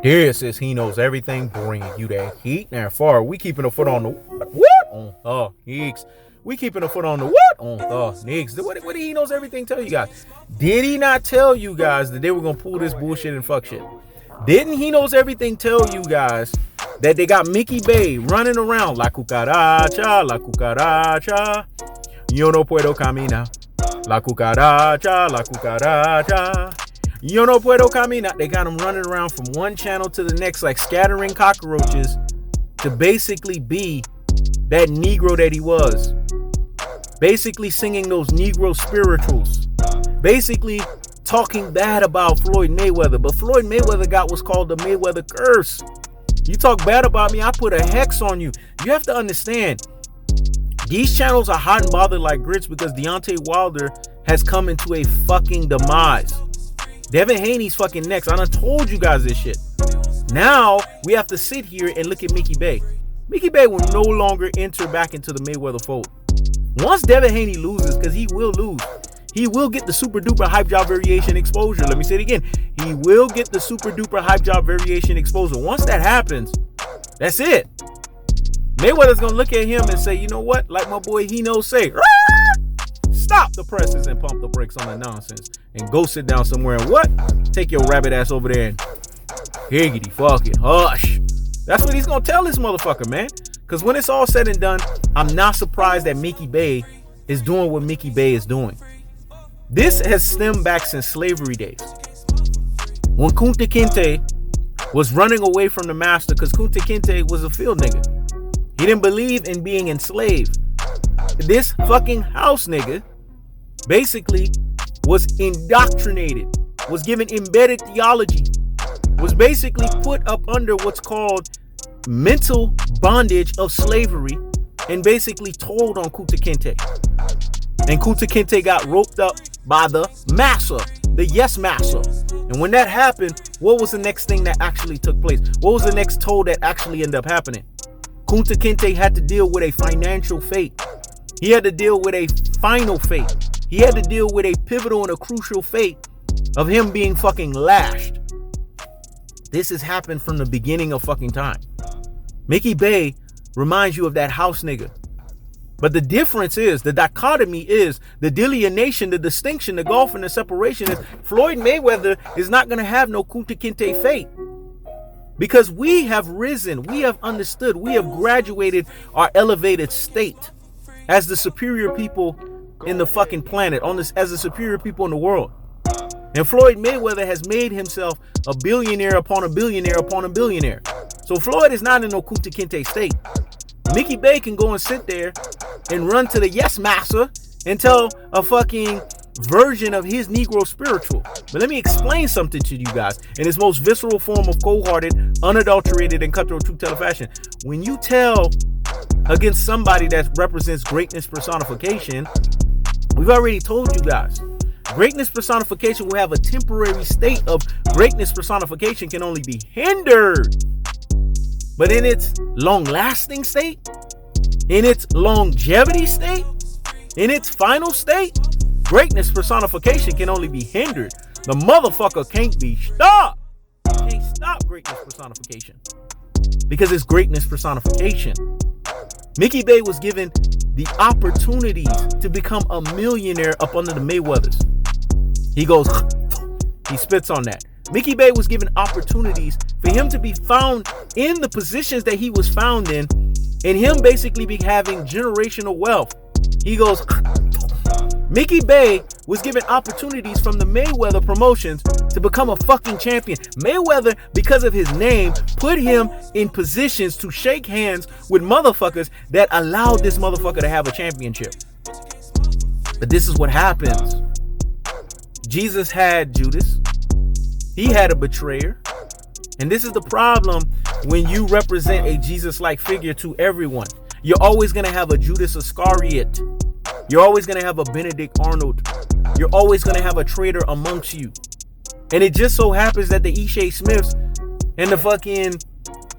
This is He Knows Everything, bringing you that heat. Now, far we keeping a foot on the what? On the Nicks. We keeping a foot on the what? On the Nicks. What did He Knows Everything tell you guys? Did he not tell you guys that they were going to pull this bullshit and fuck shit? Didn't He Knows Everything tell you guys that they got Mickey Bay running around la cucaracha, la cucaracha? Yo no puedo caminar. La cucaracha, la cucaracha. Yo no puedo caminar. They got him running around from one channel to the next like scattering cockroaches to basically be that Negro that he was. Basically singing those Negro spirituals. Basically talking bad about Floyd Mayweather. But Floyd Mayweather got what's called the Mayweather curse. You talk bad about me, I put a hex on you. You have to understand, these channels are hot and bothered like grits because Deontay Wilder has come into a fucking demise. Devin Haney's fucking next. I done told you guys this shit. Now we have to sit here and look at Mickey Bay. Mickey Bay will no longer enter back into the Mayweather fold. Once Devin Haney loses, because he will lose, he will get the super duper hype job variation exposure. Let me say it again. He will get the super duper hype job variation exposure. Once that happens, that's it. Mayweather's gonna look at him and say, you know what? Like my boy He Knows say, stop the presses and pump the brakes on the nonsense and go sit down somewhere and what? Take your rabbit ass over there and higgity fucking hush. That's what he's gonna tell this motherfucker, man. Because when it's all said and done, I'm not surprised that Mickey Bay is doing what Mickey Bay is doing. This has stemmed back since slavery days. When Kunta Kinte was running away from the master because Kunta Kinte was a field nigga. He didn't believe in being enslaved. This fucking house nigga basically was indoctrinated, was given embedded theology, was basically put up under what's called mental bondage of slavery and basically told on Kunta Kinte. And Kunta Kinte got roped up by the massa, the yes massa. And when that happened, what was the next thing that actually took place? What was the next toll that actually ended up happening? Kunta Kinte had to deal with a financial fate. He had to deal with a final fate. He had to deal with a pivotal and a crucial fate of him being fucking lashed. This has happened from the beginning of fucking time. Mickey Bay reminds you of that house nigga. But the difference is, the dichotomy is, the delineation, the distinction, the gulf and the separation is Floyd Mayweather is not going to have no Kunta Kinte fate. Because we have risen, we have understood, we have graduated our elevated state as the superior people in the fucking planet, as the superior people in the world. And Floyd Mayweather has made himself a billionaire upon a billionaire upon a billionaire. So Floyd is not in no Kunta Kinte state. Mickey Bay can go and sit there and run to the yes massa and tell a fucking version of his Negro spiritual. But let me explain something to you guys in its most visceral form of cold-hearted, unadulterated, and cutthroat truth-teller fashion. When you tell against somebody that represents greatness personification, we've already told you guys, greatness personification will have a temporary state of greatness personification can only be hindered. But in its long-lasting state, in its longevity state, in its final state, greatness personification can only be hindered. The motherfucker can't be stopped. You can't stop greatness personification because it's greatness personification. Mickey Bay was given the opportunities to become a millionaire up under the Mayweathers. He goes, he spits on that. Mickey Bay was given opportunities for him to be found in the positions that he was found in, and him basically be having generational wealth. He goes, Mickey Bay was given opportunities from the Mayweather promotions to become a fucking champion. Mayweather, because of his name, put him in positions to shake hands with motherfuckers that allowed this motherfucker to have a championship. But this is what happens. Jesus had Judas. He had a betrayer. And this is the problem when you represent a Jesus-like figure to everyone. You're always going to have a Judas Iscariot. You're always going to have a Benedict Arnold. You're always going to have a traitor amongst you. And it just so happens that the Ishe Smiths and the fucking,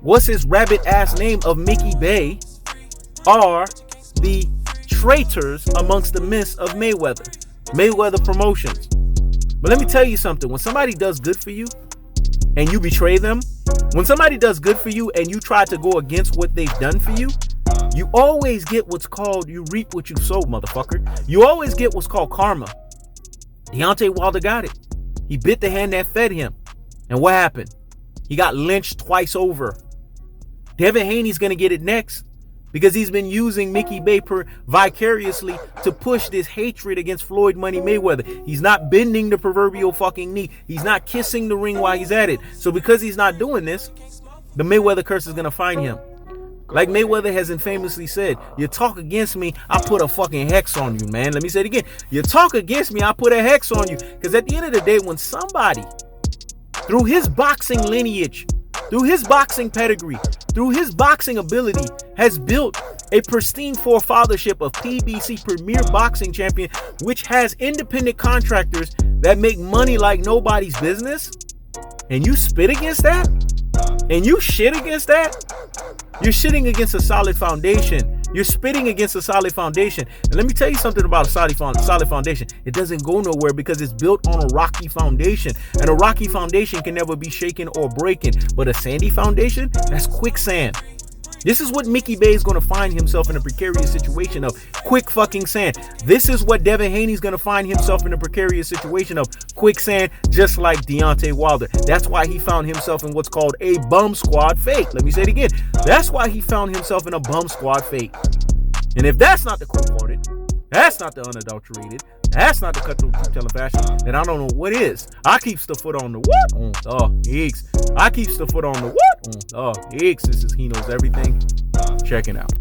what's his rabbit ass name of Mickey Bay are the traitors amongst the myths of Mayweather Promotions. But let me tell you something. When somebody does good for you and you betray them, When somebody does good for you and you try to go against what they've done for you, you always get what's called, you reap what you sow, motherfucker. You always get what's called karma. Deontay Wilder got it. He bit the hand that fed him. And what happened? He got lynched twice over. Devin Haney's going to get it next because he's been using Mickey Baker vicariously to push this hatred against Floyd Money Mayweather. He's not bending the proverbial fucking knee. He's not kissing the ring while he's at it. So because he's not doing this, the Mayweather curse is going to find him. Like Mayweather has infamously said, you talk against me, I put a fucking hex on you, man. Let me say it again. You talk against me, I put a hex on you. Because at the end of the day, when somebody, through his boxing lineage, through his boxing pedigree, through his boxing ability, has built a pristine forefathership of PBC Premier Boxing Champion, which has independent contractors that make money like nobody's business, and you spit against that, and you shit against that, you're shitting against a solid foundation. You're spitting against a solid foundation. And let me tell you something about a solid foundation. It doesn't go nowhere because it's built on a rocky foundation. And a rocky foundation can never be shaken or broken. But a sandy foundation, that's quicksand. This is what Mickey Bay is going to find himself in a precarious situation of. Quick fucking sand. This is what Devin Haney's going to find himself in a precarious situation of. Quicksand, just like Deontay Wilder. That's why he found himself in what's called a bum squad fate. Let me say it again. That's why he found himself in a bum squad fate. And if that's not the cold-hearted, that's not the unadulterated, that's not the cutthroat truth-telling fashion, then I don't know what is. I keeps the foot on the what? On the X. I keeps the foot on the what? On the X. This is He Knows Everything. Checking out.